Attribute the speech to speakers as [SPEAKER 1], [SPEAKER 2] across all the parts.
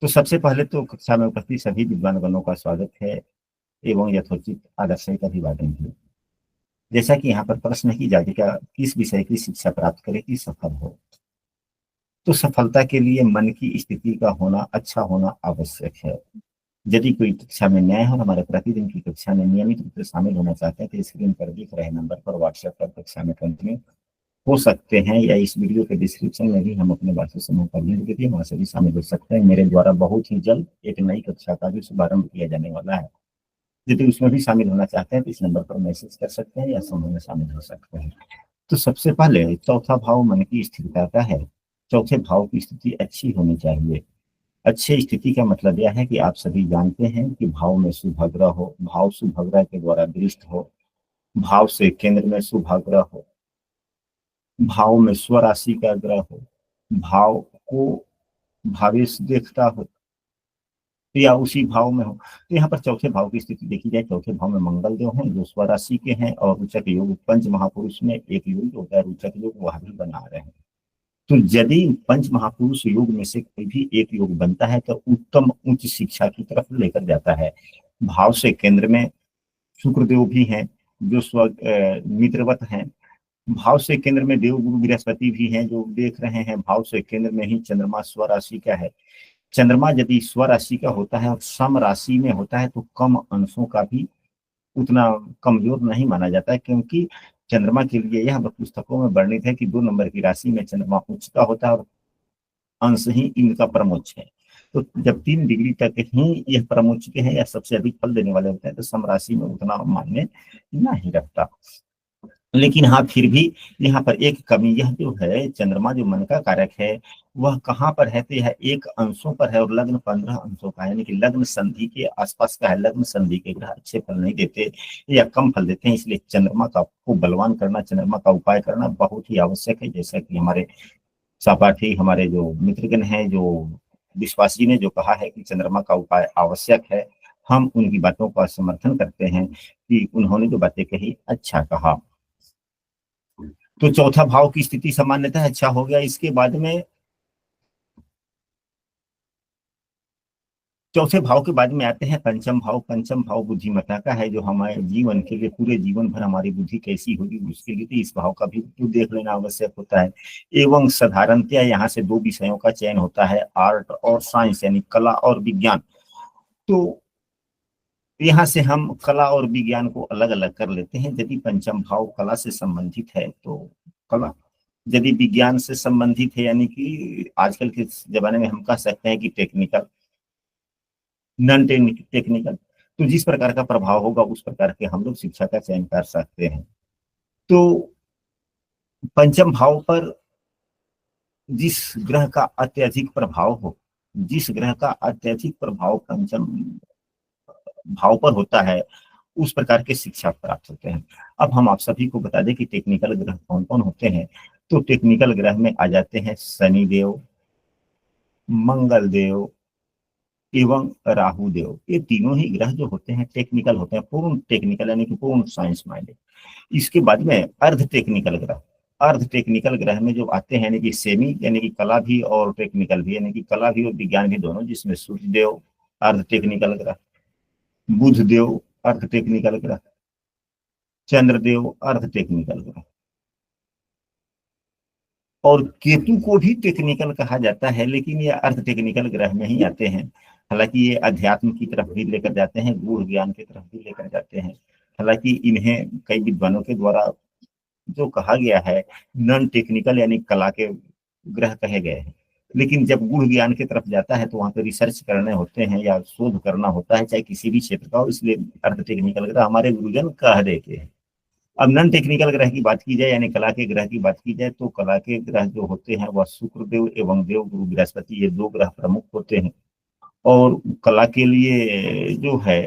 [SPEAKER 1] तो सबसे पहले तो कक्षा में उपस्थित सभी विद्वानगणों का स्वागत है एवं यथोचित आदर्श का अभिवादन है। जैसा कि यहाँ पर प्रश्न की जाति का किस विषय की शिक्षा प्राप्त करे कि सफल हो, तो सफलता के लिए मन की स्थिति का होना अच्छा होना आवश्यक है। यदि कोई कक्षा में नया है और हमारे प्रतिदिन की कक्षा में नियमित रूप से शामिल होना चाहते हैं तो स्क्रीन पर दिख रहे नंबर पर व्हाट्सएप पर कक्षा में कंटिन्यू हो सकते हैं, या इस वीडियो के डिस्क्रिप्शन में भी हम अपने व्हाट्सएप समूह का लिंक देते हैं, वहां से भी शामिल हो सकते हैं। मेरे द्वारा बहुत ही जल्द एक नई कक्षा का भी शुभारंभ किया जाने वाला है। यदि उसमें भी शामिल होना चाहते हैं तो इस नंबर पर मैसेज कर सकते हैं या समूह में शामिल हो सकते हैं। तो सबसे पहले चौथा भाव मन की स्थिरता का है। चौथे भाव की स्थिति अच्छी होनी चाहिए। अच्छी स्थिति का मतलब यह है कि आप सभी जानते हैं कि भाव में शुभ ग्रह हो, भाव शुभ ग्रह के द्वारा दृष्ट हो, भाव से केंद्र में शुभ ग्रह हो, भाव में स्वराशि का ग्रह हो, भाव को भावेश देखता हो या उसी भाव में हो। तो यहाँ पर चौथे भाव की स्थिति देखी जाए, चौथे भाव में मंगल देव हैं जो स्वराशि के हैं और रुचक योग पंच महापुरुष में एक योग जो होता है रुचक योग, वह भी बना रहे हैं। तो यदि पंच महापुरुष योग में से कोई भी एक योग बनता है तो उत्तम उच्च शिक्षा की तरफ लेकर जाता है। भाव से केंद्र में शुक्रदेव भी हैं जो स्व मित्रवत हैं। भाव से केंद्र में देव गुरु बृहस्पति भी हैं जो देख रहे हैं। भाव से केंद्र में ही चंद्रमा स्वराशि का है। चंद्रमा यदि स्वराशि का होता है और सम राशि में होता है तो कम अंशों का भी उतना कमजोर नहीं माना जाता है, क्योंकि चंद्रमा के लिए यह पुस्तकों में वर्णित है कि 2 नंबर की राशि में चंद्रमा उच्च का होता है और अंश ही इनका परमोच्च है। तो जब 3 डिग्री तक ही यह परमोच्च के हैं या सबसे अधिक फल देने वाले होते हैं तो सम राशि में उतना मान्य नहीं रखता। लेकिन हाँ, फिर भी यहाँ पर एक कमी यह जो है, चंद्रमा जो मन का कारक है वह कहाँ पर है, तो यह एक अंशों पर है और लग्न 15 अंशों का है, यानी कि लग्न संधि के आसपास का है। लग्न संधि के ग्रह अच्छे फल नहीं देते या कम फल देते हैं, इसलिए चंद्रमा का को बलवान करना, चंद्रमा का उपाय करना बहुत ही आवश्यक है। जैसा कि हमारे सहपाठी, हमारे जो मित्रगण हैं, जो विश्वासी ने जो कहा है कि चंद्रमा का उपाय आवश्यक है, हम उनकी बातों का समर्थन करते हैं कि उन्होंने जो बातें कही अच्छा कहा। तो चौथा भाव की स्थिति सामान्यतः अच्छा हो गया। इसके बाद में चौथे भाव के बाद में आते हैं पंचम भाव। पंचम भाव बुद्धिमत्ता का है, जो हमारे जीवन के लिए, पूरे जीवन भर हमारी बुद्धि कैसी होगी उसके लिए तो इस भाव का भी तो देख लेना आवश्यक होता है। एवं साधारणतया यहाँ से 2 विषयों का चयन होता है, आर्ट और साइंस, यानी कला और विज्ञान। तो यहाँ से हम कला और विज्ञान को अलग अलग कर लेते हैं। यदि पंचम भाव कला से संबंधित है तो कला, यदि विज्ञान से संबंधित है यानी कि आजकल के जमाने में हम कह सकते हैं कि टेक्निकल, नॉन टेक्निकल, तो जिस प्रकार का प्रभाव होगा उस प्रकार के हम लोग शिक्षा का चयन कर सकते हैं। तो पंचम भाव पर जिस ग्रह का अत्यधिक प्रभाव हो, जिस ग्रह का अत्यधिक प्रभाव पंचम भाव पर होता है उस प्रकार के शिक्षा प्राप्त होते हैं। अब हम आप सभी को बता दें कि टेक्निकल ग्रह कौन कौन होते हैं। तो टेक्निकल ग्रह में आ जाते हैं शनि देव, मंगल देव एवं राहु देव। ये तीनों ही ग्रह जो होते हैं टेक्निकल होते हैं, पूर्ण टेक्निकल यानी कि पूर्ण साइंस माइंडेड। इसके बाद में अर्ध टेक्निकल ग्रह। अर्ध टेक्निकल ग्रह में जो आते हैं यानी कि सेमी, यानी कि कला भी और टेक्निकल भी, यानी कि कला भी और विज्ञान भी दोनों, जिसमें सूर्य देव अर्ध टेक्निकल ग्रह, बुध देव अर्ध टेक्निकल ग्रह, चंद्रदेव अर्ध टेक्निकल ग्रह, और केतु को भी टेक्निकल कहा जाता है, लेकिन ये अर्ध टेक्निकल ग्रह में ही आते हैं। हालांकि ये अध्यात्म की तरफ भी लेकर जाते हैं, गूढ़ ज्ञान की तरफ भी लेकर जाते हैं। हालांकि इन्हें कई विद्वानों के द्वारा जो कहा गया है नॉन टेक्निकल यानी कला के ग्रह कहे गए हैं, लेकिन जब गूढ़ ज्ञान की तरफ जाता है तो वहां पे रिसर्च करने होते हैं या शोध करना होता है, चाहे किसी भी क्षेत्र का हो, इसलिए अर्ध टेक्निकल ग्रह हमारे गुरुजन कह देते हैं। अब नॉन टेक्निकल ग्रह की बात की जाए यानी कला के ग्रह की बात की जाए तो कला के ग्रह जो होते हैं वह शुक्रदेव एवं देव गुरु बृहस्पति, ये 2 ग्रह प्रमुख होते हैं। और कला के लिए जो है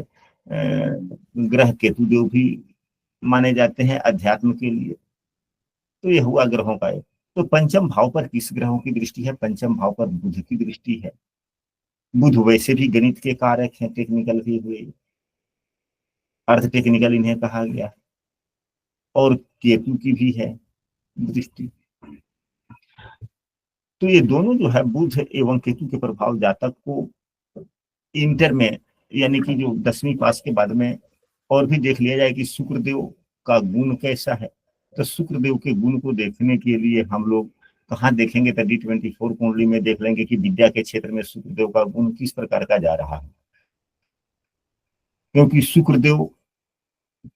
[SPEAKER 1] ग्रह केतु देव भी माने जाते हैं अध्यात्म के लिए। तो ये हुआ ग्रहों का एक। तो पंचम भाव पर किस ग्रहों की दृष्टि है? पंचम भाव पर बुध की दृष्टि है। बुध वैसे भी गणित के कारक हैं, टेक्निकल भी हुए, अर्ध टेक्निकल इन्हें कहा गया। और केतु की भी है दृष्टि। तो ये दोनों जो है बुध एवं केतु के प्रभाव जातक को इंटर में यानी कि जो 10वीं पास के बाद में और भी देख लिया जाए कि शुक्रदेव का गुण कैसा है, तो शुक्रदेव के गुण को देखने के लिए हम लोग कहाँ देखेंगे, तो D24 कुंडली में देख लेंगे कि विद्या के क्षेत्र में शुक्रदेव का गुण किस प्रकार का जा रहा है। क्योंकि शुक्रदेव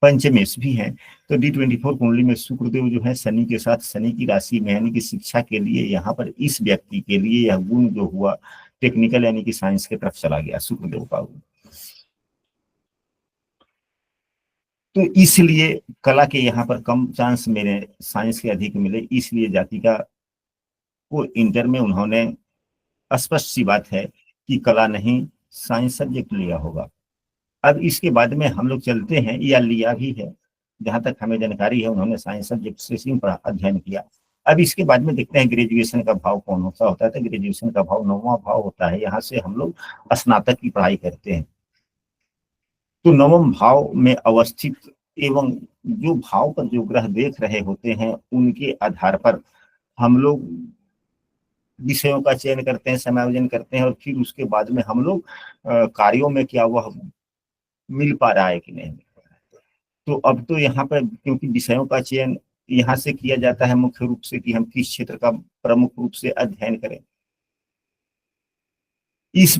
[SPEAKER 1] पंचमेश भी है, तो D24 कुंडली में शुक्रदेव जो है शनि के साथ शनि की राशि में, यानी कि शिक्षा के लिए यहाँ पर इस व्यक्ति के लिए यह गुण जो हुआ टेक्निकल यानी कि साइंस की तरफ चला गया शुक्रदेव का गुण। तो इसलिए कला के यहाँ पर कम चांस मेरे साइंस के अधिक मिले, इसलिए जातिका को इंटर में उन्होंने स्पष्ट सी बात है कि कला नहीं साइंस सब्जेक्ट लिया होगा। अब इसके बाद में हम लोग चलते हैं, या लिया भी है, जहां तक हमें जानकारी है उन्होंने साइंस सब्जेक्ट से सिर्फ अध्ययन किया। अब इसके बाद में देखते हैं ग्रेजुएशन का भाव कौन होता होता है, तो ग्रेजुएशन का भाव 9वां भाव होता है, यहाँ से हम लोग स्नातक की पढ़ाई करते हैं। तो 9वें भाव में अवस्थित एवं जो भाव पर जो ग्रह देख रहे होते हैं उनके आधार पर हम लोग विषयों का चयन करते हैं, समायोजन करते हैं, और फिर उसके बाद में हम लोग कार्यों में क्या वह मिल पा रहा है कि नहीं। तो अब तो यहाँ पर क्योंकि विषयों का चयन यहाँ से किया जाता है मुख्य रूप से कि हम किस क्षेत्र का प्रमुख रूप से अध्ययन करें। इस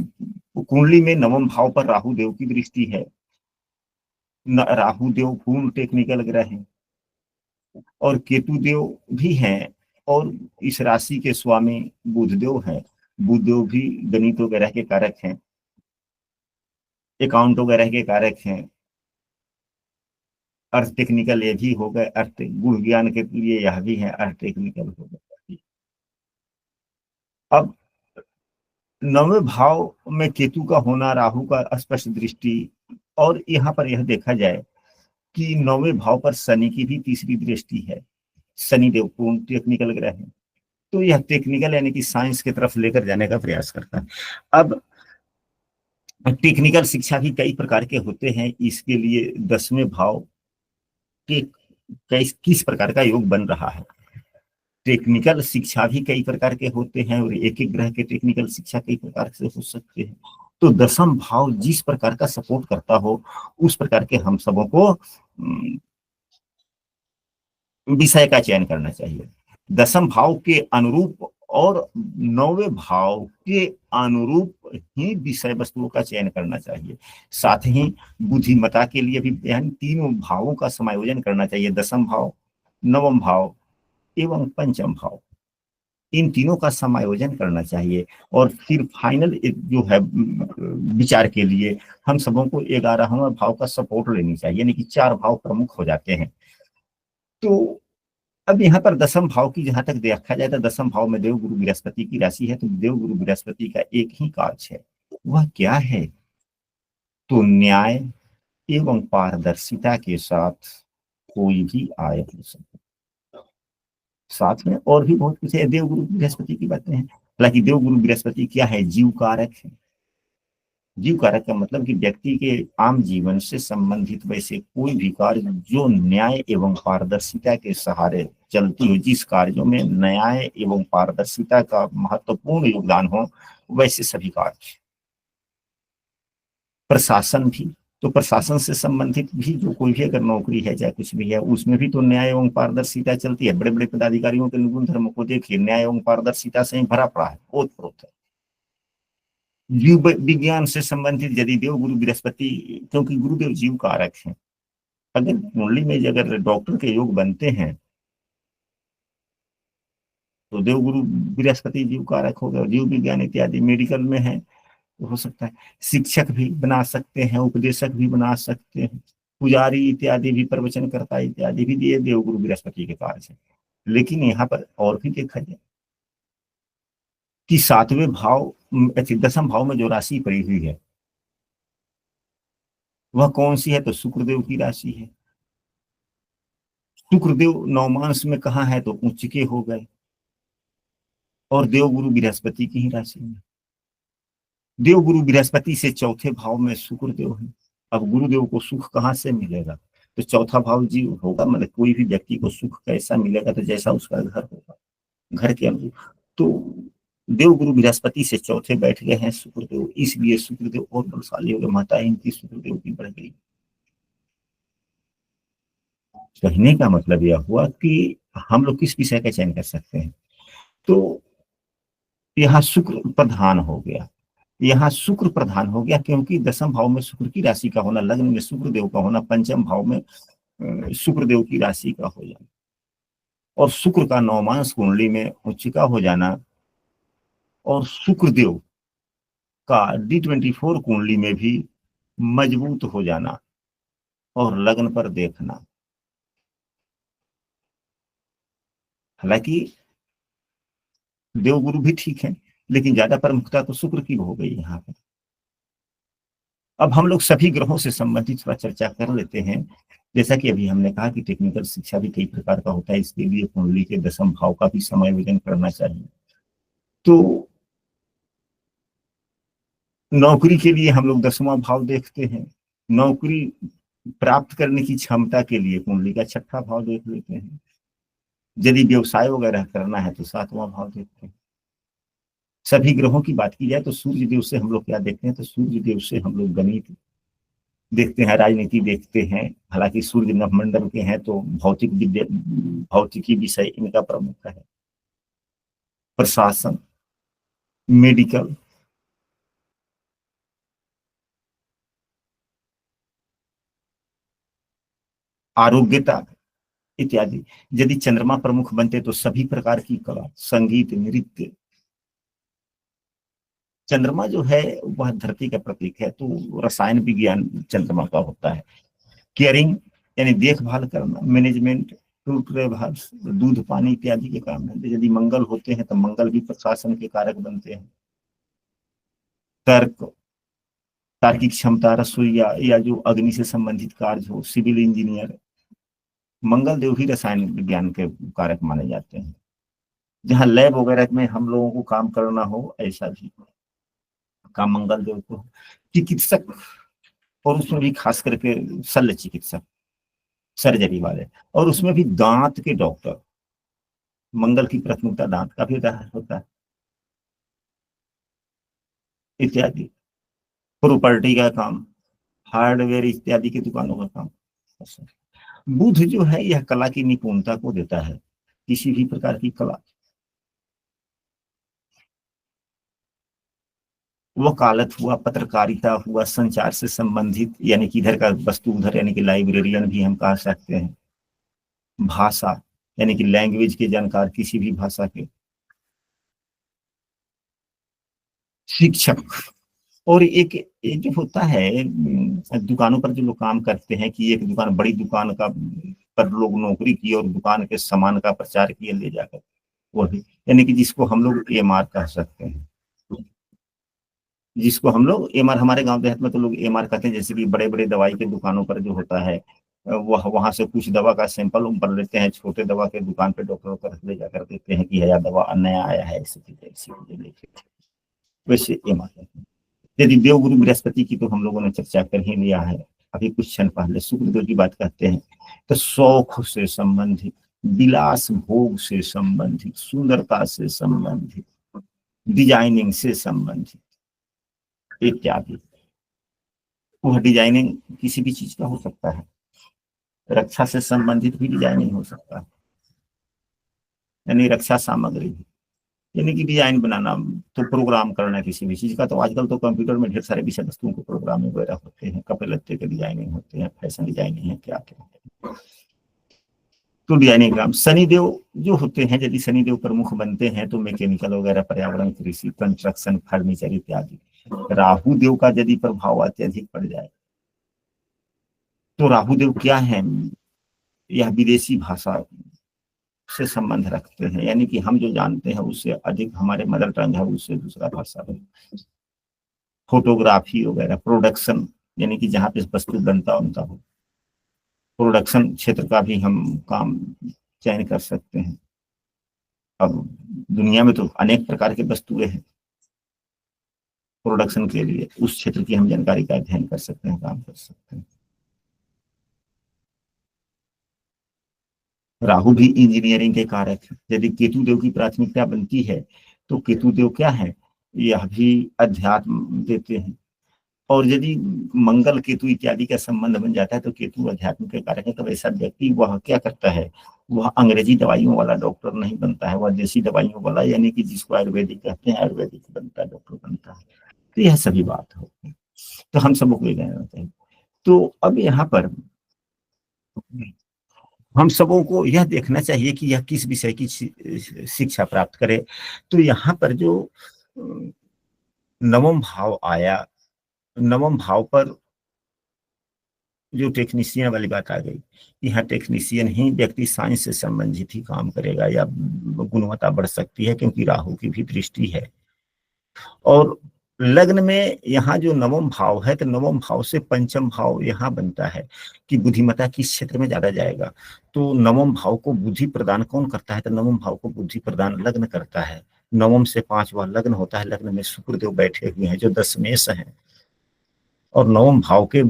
[SPEAKER 1] कुंडली में 9वें भाव पर राहु देव की दृष्टि है। राहु देव पूर्ण टेक्निकल ग्रह हैं और केतु देव भी हैं, और इस राशि के स्वामी बुधदेव हैं। बुधदेव भी गणित वगैरह के कारक हैं, अकाउंट वगैरह के कारक हैं। अर्थ टेक्निकल ये भी हो गए, अर्थ गुण ज्ञान के लिए यह भी है, अर्थ टेक्निकल हो गए। अब 9वें भाव में केतु का होना, राहु का स्पष्ट दृष्टि, और यहाँ पर यह देखा जाए कि 9वें भाव पर शनि की भी तीसरी दृष्टि है। शनि देव पूर्ण टेक्निकल ग्रह है, तो यह टेक्निकल यानी कि साइंस की तरफ लेकर जाने का प्रयास करता है। अब टेक्निकल शिक्षा भी कई प्रकार के होते हैं, इसके लिए 10वें भाव के किस प्रकार का योग बन रहा है। टेक्निकल शिक्षा भी कई प्रकार के होते हैं और एक एक ग्रह के टेक्निकल शिक्षा कई प्रकार से हो सकते हैं। तो 10वां भाव जिस प्रकार का सपोर्ट करता हो उस प्रकार के हम सबों को विषय का चयन करना चाहिए। 10वां भाव के अनुरूप और 9वें भाव के अनुरूप ही विषय वस्तुओं का चयन करना चाहिए। साथ ही बुद्धिमत्ता के लिए भी तीनों भावों का समायोजन करना चाहिए। 10वां भाव, 9वां भाव एवं 5वां भाव, इन तीनों का समायोजन करना चाहिए। और फिर फाइनल जो है विचार के लिए हम सबों को 11वां भाव का सपोर्ट लेनी चाहिए, यानी कि 4 भाव प्रमुख हो जाते हैं। तो अब यहाँ पर 10वां भाव की जहां तक देखा जाए तो 10वां भाव में देवगुरु बृहस्पति की राशि है। तो देवगुरु बृहस्पति का एक ही कार्य है, वह क्या है, तो न्याय एवं पारदर्शिता के साथ कोई भी आय हो सकता। साथ में और भी बहुत कुछ है देवगुरु बृहस्पति की बातें हैं। हालांकि देवगुरु बृहस्पति क्या है, जीव कारक है। जीव कारक का मतलब कि व्यक्ति के आम जीवन से संबंधित वैसे कोई भी कार्य जो न्याय एवं पारदर्शिता के सहारे चलती हो, जिस कार्यों में न्याय एवं पारदर्शिता का महत्वपूर्ण योगदान हो, वैसे सभी कार्य। प्रशासन भी, तो प्रशासन से संबंधित भी जो कोई भी अगर नौकरी है चाहे कुछ भी है, उसमें भी तो न्याय एवं पारदर्शिता चलती है। बड़े बड़े पदाधिकारियों के गुण धर्म को देखिए, न्याय एवं पारदर्शिता से ही भरा पड़ा है, ओतप्रोत है। जीव विज्ञान से संबंधित यदि देवगुरु बृहस्पति, क्योंकि गुरुदेव जीव कारक हैं, अगर कुंडली में अगर डॉक्टर के योग बनते हैं तो देवगुरु बृहस्पति जीव कारक हो गए। जीव विज्ञान इत्यादि मेडिकल में है तो हो सकता है। शिक्षक भी बना सकते हैं, उपदेशक भी बना सकते हैं, पुजारी इत्यादि भी, प्रवचन करता इत्यादि भी, ये देवगुरु बृहस्पति के कार्य है। लेकिन यहाँ पर और भी देखा जाए कि 7वें भाव 10वां भाव में जो राशि पड़ी हुई है वह कौन सी है, तो शुक्रदेव की राशि है। शुक्रदेव नवमांश में कहाँ है, तो उच्च के हो गए, और देवगुरु बृहस्पति की ही राशि में। देवगुरु बृहस्पति से चौथे भाव में शुक्रदेव है। अब गुरुदेव को सुख कहाँ से मिलेगा, तो चौथा भाव जीव होगा, मतलब कोई भी व्यक्ति को सुख कैसा मिलेगा, तो जैसा उसका घर होगा, घर के अनुरूप। तो देवगुरु बृहस्पति से चौथे बैठ गए हैं शुक्रदेव, इसलिए शुक्रदेव और बलशाली हो गए, माता इनकी शुक्रदेव की बढ़ गई। कहने का मतलब यह हुआ कि हम लोग किस विषय का चयन कर सकते हैं। तो यहाँ शुक्र प्रधान हो गया, यहाँ शुक्र प्रधान हो गया क्योंकि दसम भाव में शुक्र की राशि का होना, लग्न में शुक्र देव का होना, पंचम भाव में शुक्र देव की राशि का हो जाना, और शुक्र का नवमांश कुंडली में उच्चिका हो जाना, और शुक्र देव का D24 कुंडली में भी मजबूत हो जाना, और लग्न पर देखना। हालांकि देवगुरु भी ठीक है, लेकिन ज्यादा प्रमुखता तो शुक्र की हो गई यहाँ पर। अब हम लोग सभी ग्रहों से संबंधित थोड़ा चर्चा कर लेते हैं। जैसा कि अभी हमने कहा कि टेक्निकल शिक्षा भी कई प्रकार का होता है, इसके लिए कुंडली के दसम भाव का भी समायोजन करना चाहिए। तो नौकरी के लिए हम लोग दसवां भाव देखते हैं, नौकरी प्राप्त करने की क्षमता के लिए कुंडली का छठा भाव देख लेते हैं, यदि व्यवसाय वगैरह करना है तो सातवां भाव देखते हैं। सभी ग्रहों की बात की जाए तो सूर्य देव से हम लोग क्या देखते हैं, तो सूर्य देव से हम लोग गणित देखते हैं, राजनीति देखते हैं। हालांकि सूर्य नवमंडल के हैं तो भौतिक विद्या, भौतिकी विषय इनका प्रमुख है, प्रशासन, मेडिकल, आरोग्यता इत्यादि। यदि चंद्रमा प्रमुख बनते तो सभी प्रकार की कला, संगीत, नृत्य। चंद्रमा जो है वह धरती का प्रतीक है, तो रसायन विज्ञान चंद्रमा का होता है। केयरिंग यानी देखभाल करना, मैनेजमेंट, विभाग, दूध पानी इत्यादि के काम है। यदि मंगल होते हैं तो मंगल भी प्रशासन के कारक बनते हैं। तर्क, तार्किक क्षमता, रसोईया या जो अग्नि से संबंधित कार्य हो, सिविल इंजीनियर, मंगल देव ही रसायन विज्ञान के कारक माने जाते हैं। जहाँ लैब वगैरह में हम लोगों को काम करना हो, ऐसा भी काम मंगल देव को। चिकित्सक, और उसमें भी खास करके शल्य चिकित्सक, सर्जरी वाले, और उसमें भी दांत के डॉक्टर, मंगल की प्राथमिकता दांत का भी होता है, इत्यादि। प्रॉपर्टी का काम, हार्डवेयर इत्यादि की दुकानों का काम। बुध जो है यह कला की निपुणता को देता है, किसी भी प्रकार की कला, वकालत हुआ, पत्रकारिता हुआ, संचार से संबंधित, यानी कि इधर का वस्तु उधर, यानी कि लाइब्रेरियन भी हम कह सकते हैं। भाषा यानी कि लैंग्वेज के जानकार, किसी भी भाषा के। शिक्षक, और एक जो होता है दुकानों पर जो लोग काम करते हैं कि एक दुकान, बड़ी दुकान का पर लोग नौकरी की और दुकान के सामान का प्रचार किया ले जाकर, वो भी, यानी कि जिसको हम लोग एमआर कह सकते हैं, जिसको हम लोग एमआर, हमारे गांव देहात में तो लोग एमआर कहते हैं। जैसे कि बड़े बड़े दवाई के दुकानों पर जो होता है, वह वहां से कुछ दवा का सैंपल ऊपर लेते हैं, छोटे दवा के दुकान पे डॉक्टरों पर ले जाकर देते हैं कि यह दवा नया आया है, ऐसी चीजें, ऐसी चीजें लेके, वैसे एमआर कहते हैं। यदि देवगुरु बृहस्पति की तो हम लोगों ने चर्चा कर ही लिया है अभी कुछ क्षण पहले। शुक्रदेव की बात करते हैं तो शौक से संबंधित, विलास भोग से संबंधित, सुंदरता से संबंधित, डिजाइनिंग से संबंधित इत्यादि। वह डिजाइनिंग किसी भी चीज का हो सकता है, रक्षा से संबंधित भी डिजाइनिंग हो सकता है, यानी रक्षा सामग्री, यानी कि डिजाइन बनाना, तो प्रोग्राम करना किसी भी चीज का। तो आजकल तो कंप्यूटर में ढेर सारे विषय वस्तुओं के प्रोग्रामिंग वगैरह होते हैं, कपड़े लत्ते के डिजाइनिंग होते हैं, फैशन डिजाइनिंग है, क्या क्या। तो डिजाइनिंग काम, शनिदेव जो होते हैं, यदि शनिदेव प्रमुख बनते हैं तो मैकेनिकल वगैरह, पर्यावरण, कृषि, कंस्ट्रक्शन, फर्नीचर इत्यादि। राहु देव का यदि प्रभाव अत्यधिक पड़ जाए तो राहु देव क्या है, यह विदेशी भाषा से संबंध रखते हैं, यानी कि हम जो जानते हैं उससे अधिक हमारे मदर टंग है, उससे दूसरा भाषा है। फोटोग्राफी वगैरह, प्रोडक्शन, यानी कि जहाँ पे वस्तु बनता उनका हो, प्रोडक्शन क्षेत्र का भी हम काम चयन कर सकते हैं। अब दुनिया में तो अनेक प्रकार के वस्तुएं हैं, प्रोडक्शन के लिए उस क्षेत्र की हम जानकारी का अध्ययन कर सकते हैं, काम कर सकते हैं। राहु भी इंजीनियरिंग के कारक है। यदि केतु देव की प्राथमिकता बनती है तो केतु देव क्या है, यह भी अध्यात्म देते हैं। और यदि मंगल केतु इत्यादि का संबंध बन जाता है तो केतु अध्यात्म के कारक है। तो ऐसा व्यक्ति वह क्या करता है, वह अंग्रेजी दवाइयों वाला डॉक्टर नहीं बनता है, वह देसी दवाइयों वाला, यानी कि जिसको आयुर्वेदिक कहते हैं, आयुर्वेदिक बनता है, डॉक्टर बनता है। तो यह सभी बात होती है। तो हम सबको ये जानना चाहिए। तो अब यहाँ पर हम सबों को यह देखना चाहिए कि यह किस विषय की शिक्षा प्राप्त करे। तो यहाँ पर जो नवम भाव आया, नवम भाव पर जो टेक्नीशियन वाली बात आ गई, यहाँ टेक्नीशियन ही व्यक्ति साइंस से संबंधित ही काम करेगा या गुणवत्ता बढ़ सकती है, क्योंकि राहु की भी दृष्टि है। और लग्न में यहाँ जो नवम भाव है, तो नवम भाव से पंचम भाव यहाँ बनता है कि बुद्धिमत्ता किस क्षेत्र में ज्यादा जाएगा। तो नवम भाव को बुद्धि प्रदान कौन करता है, तो नवम भाव को बुद्धि प्रदान लग्न करता है। नवम से पांचवा लग्न होता है, लग्न में शुक्रदेव बैठे हुए हैं जो दशमेश हैं, और नवम भाव के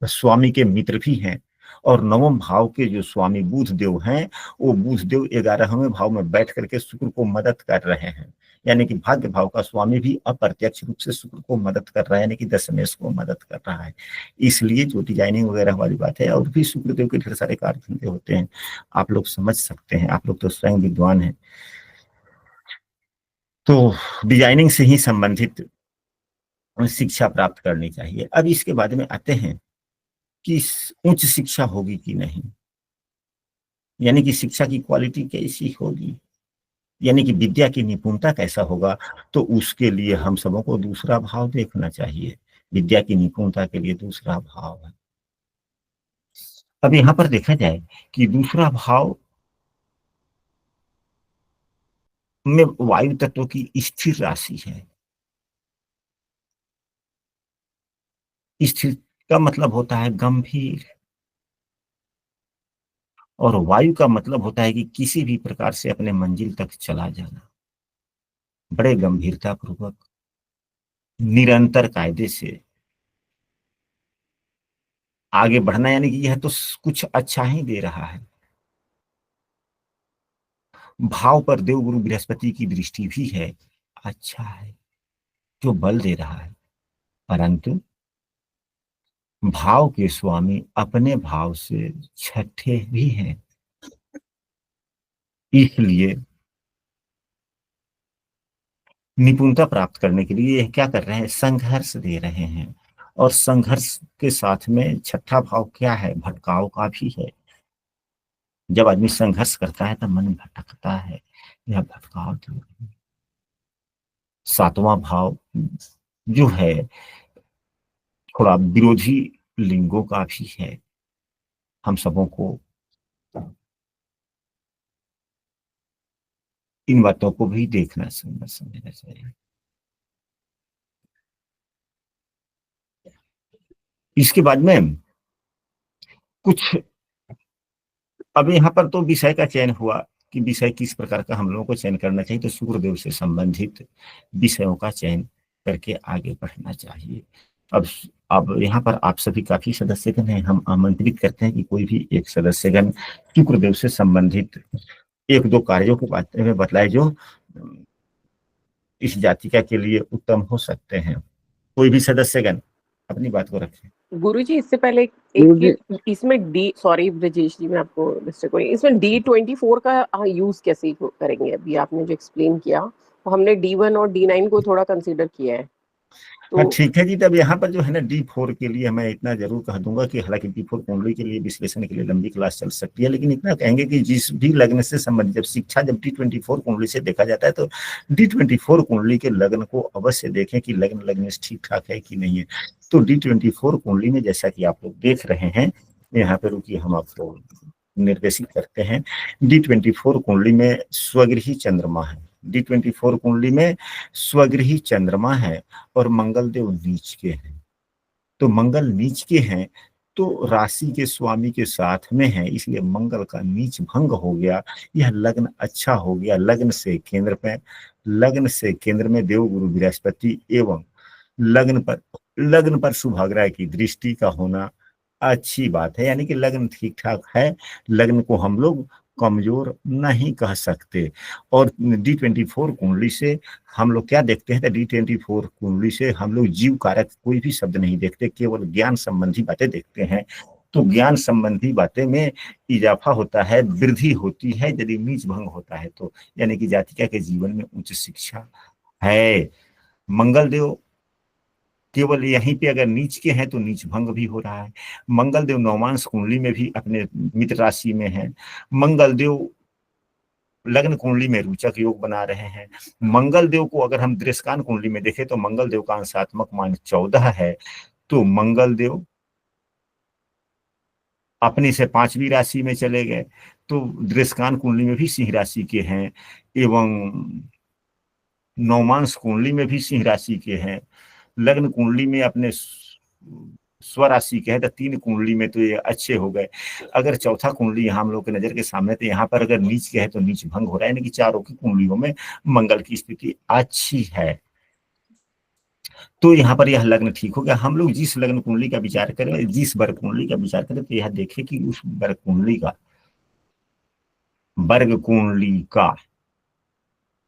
[SPEAKER 1] स्वामी के मित्र भी हैं। और नवम भाव के जो स्वामी बुध देव हैं, वो बुध देव 11वें भाव में बैठ करके शुक्र को मदद कर रहे हैं। यानी कि भाग्य भाव का स्वामी भी अप्रत्यक्ष रूप से शुक्र को मदद कर रहा है, यानी कि दशमेश को मदद कर रहा है। इसलिए जो डिजाइनिंग वगैरह वाली बात है, और भी शुक्रदेव के ढेर सारे कार्य धंधे होते हैं, आप लोग समझ सकते हैं, आप लोग तो स्वयं विद्वान हैं। तो डिजाइनिंग से ही संबंधित शिक्षा प्राप्त करनी चाहिए। अब इसके बाद में आते हैं कि उच्च शिक्षा होगी कि नहीं, यानी कि शिक्षा की क्वालिटी कैसी होगी, यानी कि विद्या की निपुणता कैसा होगा। तो उसके लिए हम सबों को दूसरा भाव देखना चाहिए। विद्या की निपुणता के लिए दूसरा भाव है। अब यहां पर देखा जाए कि दूसरा भाव में वायु तत्व की स्थिर राशि है। स्थिर का मतलब होता है गंभीर, और वायु का मतलब होता है कि किसी भी प्रकार से अपने मंजिल तक चला जाना, बड़े गंभीरता पूर्वक, निरंतर कायदे से आगे बढ़ना, यानी कि यह तो कुछ अच्छा ही दे रहा है। भाव पर देव गुरु बृहस्पति की दृष्टि भी है, अच्छा है, जो बल दे रहा है। परंतु भाव के स्वामी अपने भाव से छठे भी हैं, इसलिए निपुणता प्राप्त करने के लिए यह क्या कर रहे हैं, संघर्ष दे रहे हैं। और संघर्ष के साथ में छठा भाव क्या है, भटकाव का भी है। जब आदमी संघर्ष करता है तब मन भटकता है, यह भटकाव दूर है। सातवां भाव जो है थोड़ा विरोधी लिंगों का भी है। हम सबों को इन बातों को भी देखना समझना चाहिए। इसके बाद में कुछ, अब यहाँ पर तो विषय का चयन हुआ कि विषय किस प्रकार का हम लोगों को चयन करना चाहिए। तो सूर्यदेव से संबंधित विषयों का चयन करके आगे बढ़ना चाहिए। अब अब यहाँ पर आप सभी काफी सदस्यगण हैं, हम आमंत्रित करते हैं कि कोई भी एक सदस्यगण शुक्रदेव से संबंधित एक दो कार्यों के बारे में बतलाए जो इस जातिका के लिए उत्तम हो सकते हैं। कोई भी सदस्यगण अपनी बात को रखें।
[SPEAKER 2] गुरुजी, इससे पहले एक इसमें डी, सॉरी ब्रजेश जी, मैं आपको डिस्टर्ब करूंगी, इसमें D24 का यूज कैसे करेंगे? अभी आपने जो एक्सप्लेन किया, तो हमने D1 और D9 को थोड़ा कंसीडर किया है।
[SPEAKER 1] हाँ
[SPEAKER 2] तो
[SPEAKER 1] ठीक है जी। तब यहाँ पर जो है ना D4 के लिए मैं इतना जरूर कह दूंगा कि हालांकि D4 कुंडली के लिए विश्लेषण के लिए लंबी क्लास चल सकती है, लेकिन इतना कहेंगे कि जिस भी लग्न से संबंधित जब शिक्षा जब D24 कुंडली से देखा जाता है, तो D24 कुंडली के लग्न को अवश्य देखें कि लग्न लग्न ठीक ठाक है कि नहीं है। तो D24 कुंडली में जैसा कि आप लोग देख रहे हैं, यहाँ पे रुकिए हम आपको निर्देशित करते हैं। D24 कुंडली में स्वगृही चंद्रमा है। D24 कुंडली में स्वगृही चंद्रमा है और मंगल देव नीच के हैं। तो मंगल नीच के हैं तो राशि के स्वामी के साथ में है, इसलिए मंगल का नीच भंग हो गया। यह लग्न अच्छा हो गया। लग्न से केंद्र में देव गुरु बृहस्पति एवं लग्न पर शुभाग्रह की दृष्टि का होना अच्छी बात है, यानी कि लग्न ठीक ठाक है। लग्न को हम लोग कमजोर नहीं कह सकते। और D24 कुंडली से हम लोग क्या देखते हैं, तो D24 कुंडली से हम लोग जीव कारक कोई भी शब्द नहीं देखते, केवल ज्ञान संबंधी बातें देखते हैं। तो ज्ञान संबंधी बातें में इजाफा होता है, वृद्धि होती है यदि नीच भंग होता है तो, यानी कि जातिका के जीवन में उच्च शिक्षा है। मंगल देव केवल यहीं पे अगर नीच के हैं तो नीच भंग भी हो रहा है। मंगल देव नौमांश कुंडली में भी अपने मित्र राशि में है। मंगल देव लग्न कुंडली में रोचक योग बना रहे हैं। मंगल देव को अगर हम दृष्टान कुंडली में देखें तो मंगल देव का अंशात्मक मान 14 है। तो मंगल देव अपनी से 5वीं राशि में चले गए, तो दृष्टान कुंडली में भी सिंह राशि के हैं, एवं नौमांश कुंडली में भी सिंह राशि के हैं। लग्न कुंडली में अपने स्वराशि के है, तो 3 कुंडली में तो ये अच्छे हो गए। अगर चौथा कुंडली यहाँ हम लोग के नजर के सामने, तो यहाँ पर अगर नीच के है तो नीच भंग हो रहा है, यानी कि चारों की कुंडलियों में मंगल की स्थिति अच्छी है। तो यहाँ पर यह लग्न ठीक हो गया। हम लोग जिस लग्न कुंडली का विचार करें, जिस वर्ग कुंडली का विचार करें, तो यह देखें कि उस वर्ग कुंडली का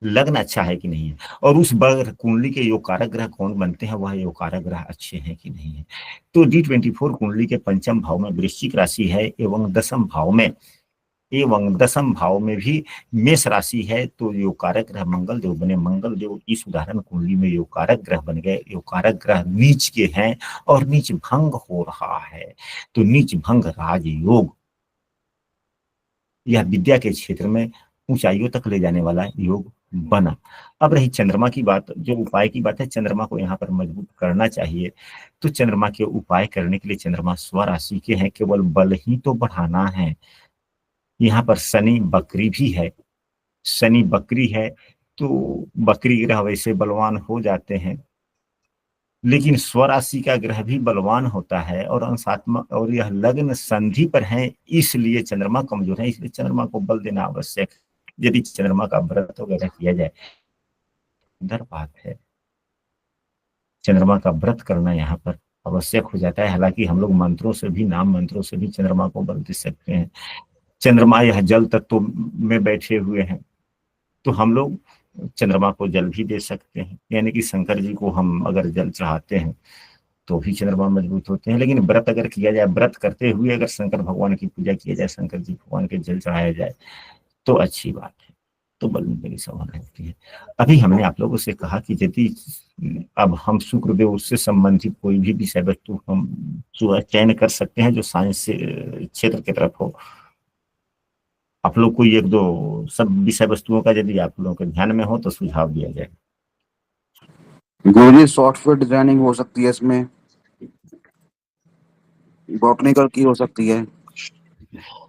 [SPEAKER 1] लग्न अच्छा है कि नहीं है, और उस वर्ग कुंडली के योग कारक ग्रह कौन बनते हैं, वह योग कारक ग्रह अच्छे हैं कि नहीं है। तो D24 कुंडली के पंचम भाव में वृश्चिक राशि है, एवं दसम भाव में भी मेष राशि है। तो योग कारक ग्रह मंगल देव बने। मंगल देव इस उदाहरण कुंडली में योग कारक ग्रह बन गए। योग कारक ग्रह नीच के हैं और नीच भंग हो रहा है। तो नीच भंग राजयोग, यह विद्या के क्षेत्र में ऊंचाइयों तक ले जाने वाला योग बना। अब रही चंद्रमा की बात, जो उपाय की बात है, चंद्रमा को यहाँ पर मजबूत करना चाहिए। तो चंद्रमा के उपाय करने के लिए चंद्रमा स्वराशि के हैं, केवल बल ही तो बढ़ाना है। यहाँ पर शनि बकरी भी है, शनि बकरी है, तो बकरी ग्रह वैसे बलवान हो जाते हैं, लेकिन स्वराशि का ग्रह भी बलवान होता है और अंशात्मक, और यह लग्न संधि पर है, इसलिए चंद्रमा कमजोर है। इसलिए चंद्रमा को बल देना आवश्यक। यदि चंद्रमा का व्रत वगैरह किया जाए, सुंदर बात है, चंद्रमा का व्रत करना यहाँ पर आवश्यक हो जाता है। हालांकि हम लोग मंत्रों से भी, नाम मंत्रों से भी चंद्रमा को बल दे सकते हैं। चंद्रमा यह जल तत्व में बैठे हुए हैं, तो हम लोग चंद्रमा को जल भी दे सकते हैं। यानी कि शंकर जी को हम अगर जल चढ़ाते हैं तो भी चंद्रमा मजबूत होते हैं। लेकिन व्रत अगर किया जाए, व्रत करते हुए अगर शंकर भगवान की पूजा किया जाए, शंकर जी भगवान के जल चढ़ाया जाए, तो अच्छी बात है, तो बल मिलने की संभावना होती है। अभी हमने आप लोगों से कहा कि यदि अब हम शुक्रदेव उससे संबंधित कोई भी विषय वस्तु हम चयन कर सकते हैं जो साइंस से क्षेत्र की तरफ हो। आप लोग कोई 1-2 सब विषय वस्तुओं का यदि आप लोगों के ध्यान में हो तो सुझाव दिया जाए।
[SPEAKER 3] गुरुजी सॉफ्टवेयर डिजाइनिंग हो सकती है, इसमें बॉटनिकल की हो सकती है।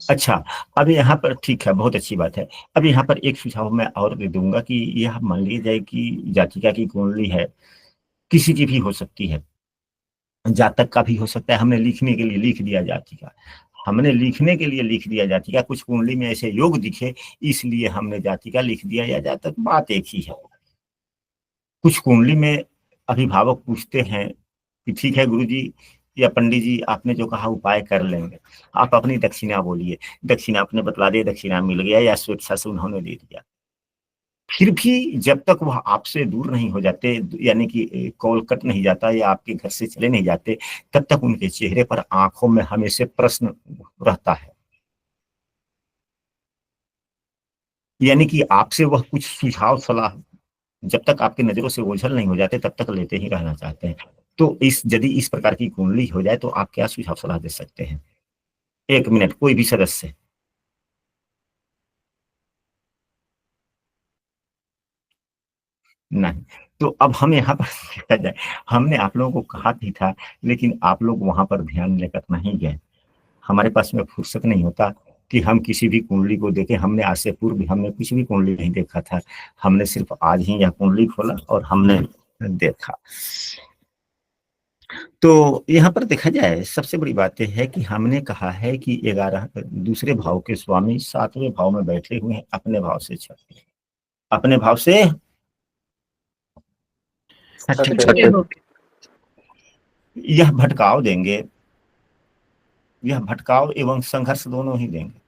[SPEAKER 1] अच्छा, अब यहाँ पर ठीक है, बहुत अच्छी बात है। अब यहाँ पर एक सुझाव मैं और दे दूंगा कि यह मान लिया जाए कि जातिका की कुंडली है, किसी की भी हो सकती है, जातक का भी हो सकता है। हमने लिखने के लिए लिख दिया जातिका, हमने लिखने के लिए लिख दिया जातिका, कुछ कुंडली में ऐसे योग दिखे इसलिए हमने जातिका लिख दिया या जातक, बात एक ही है। कुछ कुंडली में अभिभावक पूछते हैं कि ठीक है गुरुजी या पंडित जी, आपने जो कहा उपाय कर लेंगे, आप अपनी दक्षिणा बोलिए। दक्षिणा आपने बतला दिया, दक्षिणा मिल गया या स्वेच्छा से उन्होंने दे दिया। फिर भी जब तक वह आपसे दूर नहीं हो जाते, यानी कि कॉल कट नहीं जाता या आपके घर से चले नहीं जाते, तब तक उनके चेहरे पर, आंखों में हमेशा प्रश्न रहता है। यानी कि आपसे वह कुछ सुझाव सलाह जब तक आपकी नजरों से ओझल नहीं हो जाते तब तक लेते ही रहना चाहते हैं। तो यदि इस प्रकार की कुंडली हो जाए तो आप क्या सुझाव सलाह दे सकते हैं? 1 मिनट, कोई भी सदस्य। नहीं। तो अब हम यहाँ पर देखा जाए, हमने आप लोगों को कहा भी था, लेकिन आप लोग वहां पर ध्यान लेकर नहीं गए। हमारे पास में फुर्सत नहीं होता कि हम किसी भी कुंडली को देखें। हमने आज से पूर्व हमने कुछ भी कुंडली नहीं देखा था, हमने सिर्फ आज ही यह कुंडली खोला और हमने देखा। तो यहाँ पर देखा जाए, सबसे बड़ी बात यह है कि हमने कहा है कि 11 दूसरे भाव के स्वामी 7वें भाव में बैठे हुए हैं, अपने भाव से छठे, अपने भाव से यह भटकाव देंगे, यह भटकाव एवं संघर्ष दोनों ही देंगे।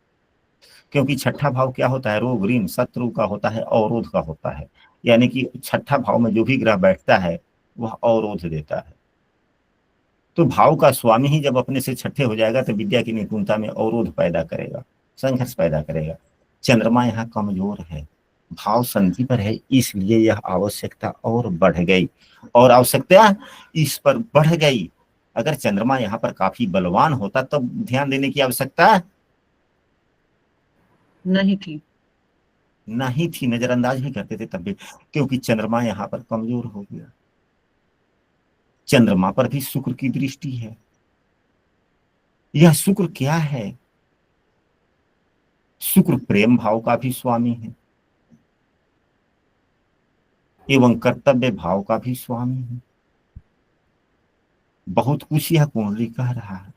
[SPEAKER 1] क्योंकि छठा भाव क्या होता है, रोग ऋण शत्रु का होता है, अवरोध का होता है। यानी कि छठा भाव में जो भी ग्रह बैठता है वह अवरोध देता है। तो भाव का स्वामी ही जब अपने से छठे हो जाएगा तो विद्या की निपुणता में अवरोध पैदा करेगा, संघर्ष पैदा करेगा। चंद्रमा यहाँ कमजोर है, भाव संधि पर है, इसलिए यह आवश्यकता और बढ़ गई, और आवश्यकता इस पर बढ़ गई। अगर चंद्रमा यहाँ पर काफी बलवान होता तब ध्यान देने की आवश्यकता
[SPEAKER 4] नहीं थी।
[SPEAKER 1] नहीं थी, नजरअंदाज भी करते थे तब भी, क्योंकि चंद्रमा यहाँ पर कमजोर हो गया। चंद्रमा पर भी शुक्र की दृष्टि है। यह शुक्र क्या है, शुक्र प्रेम भाव का भी स्वामी है एवं कर्तव्य भाव का भी स्वामी है। बहुत कुछ यह कुंडली कह रहा है।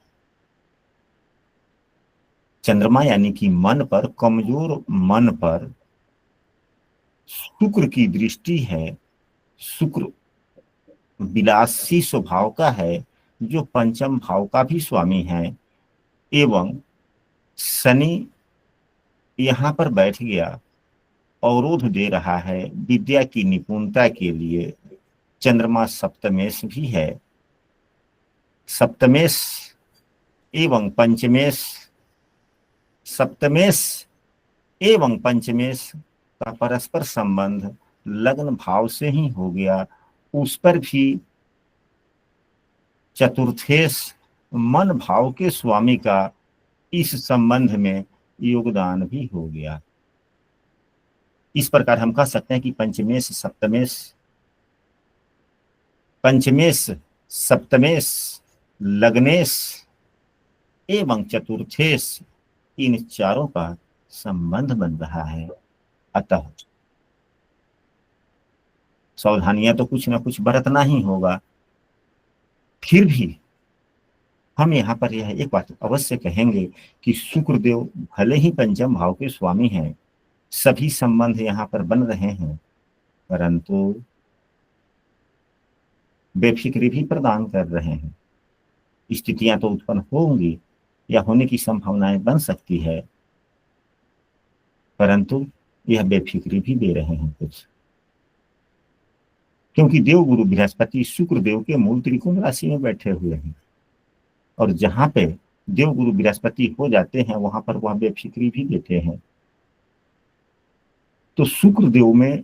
[SPEAKER 1] चंद्रमा यानी कि मन पर, कमजोर मन पर शुक्र की दृष्टि है। शुक्र विलासी स्वभाव का है, जो पंचम भाव का भी स्वामी है, एवं शनि यहां पर बैठ गया, अवरोध दे रहा है विद्या की निपुणता के लिए। चंद्रमा सप्तमेश भी है, सप्तमेश एवं पंचमेश, सप्तमेश एवं पंचमेश का परस्पर संबंध लग्न भाव से ही हो गया। उस पर भी चतुर्थेश मन भाव के स्वामी का इस संबंध में योगदान भी हो गया। इस प्रकार हम कह सकते हैं कि पंचमेश सप्तमेश लग्नेश एवं चतुर्थेश, इन चारों का संबंध बन रहा है। अतः सावधानियां तो कुछ ना कुछ बरतना ही होगा। फिर भी हम यहाँ पर यह एक बात अवश्य कहेंगे कि शुक्रदेव भले ही पंचम भाव के स्वामी हैं, सभी संबंध यहाँ पर बन रहे हैं, परंतु बेफिक्री भी प्रदान कर रहे हैं। स्थितियां तो उत्पन्न होंगी या होने की संभावनाएं बन सकती है, परंतु यह बेफिक्री भी दे रहे हैं कुछ। क्योंकि देव गुरु बृहस्पति शुक्रदेव के मूल त्रिकोण राशि में बैठे हुए हैं, और जहां पे देव गुरु बृहस्पति हो जाते हैं वहां पर वह बेफिक्री भी देते हैं। तो शुक्रदेव में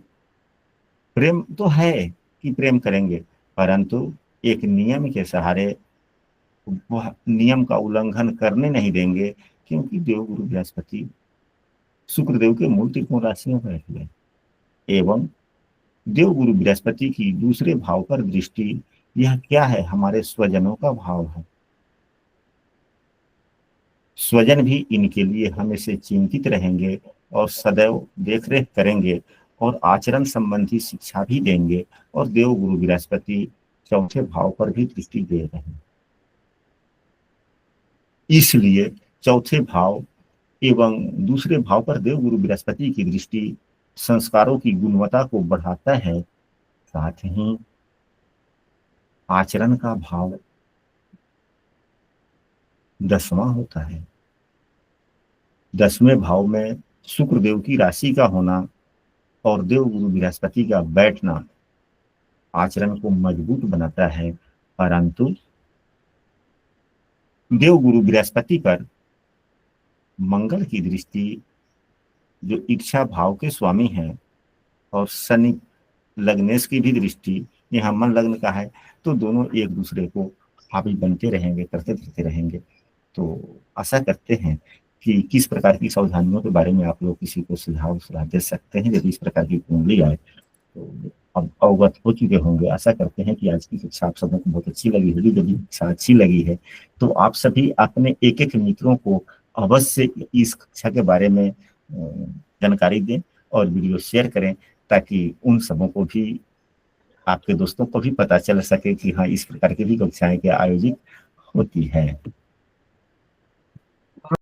[SPEAKER 1] प्रेम तो है कि प्रेम करेंगे, परंतु एक नियम के सहारे वह नियम का उल्लंघन करने नहीं देंगे, क्योंकि देव गुरु बृहस्पति शुक्रदेव के मूल त्रिकोण राशि में बैठ गए। एवं देव गुरु बृहस्पति की दूसरे भाव पर दृष्टि, यह क्या है, हमारे स्वजनों का भाव है। स्वजन भी इनके लिए हमेशा चिंतित रहेंगे और सदैव देखरेख करेंगे और आचरण संबंधी शिक्षा भी देंगे। और देव गुरु बृहस्पति चौथे भाव पर भी दृष्टि दे रहे हैं, इसलिए चौथे भाव एवं दूसरे भाव पर देव गुरु बृहस्पति की दृष्टि संस्कारों की गुणवत्ता को बढ़ाता है, साथ ही आचरण का भाव 10वां होता है। 10वें भाव में शुक्रदेव की राशि का होना और देव गुरु बृहस्पति का बैठना आचरण को मजबूत बनाता है, परंतु देव गुरु बृहस्पति पर मंगल की दृष्टि, जो इच्छा भाव के स्वामी हैं, और शनि लग्नेश की भी दृष्टि यहाँ मन लग्न का है, तो दोनों एक दूसरे को हावी बनते रहेंगे, करते रहते रहेंगे। तो आशा करते हैं कि किस प्रकार की सावधानियों के बारे में आप लोग किसी को सलाह दे सकते हैं। यदि इस प्रकार की कुंडली आए तो अब अवगत हो चुके होंगे। आशा करते हैं कि आज की शिक्षा आप सबों को बहुत अच्छी लगी होगी। यदि शिक्षा अच्छी लगी है तो आप सभी अपने एक एक मित्रों को अवश्य इस कक्षा के बारे में जानकारी दें और वीडियो शेयर करें, ताकि उन सबों को भी, आपके दोस्तों को भी पता चल सके कि हाँ, इस प्रकार की भी कक्षाएं क्या आयोजित होती है।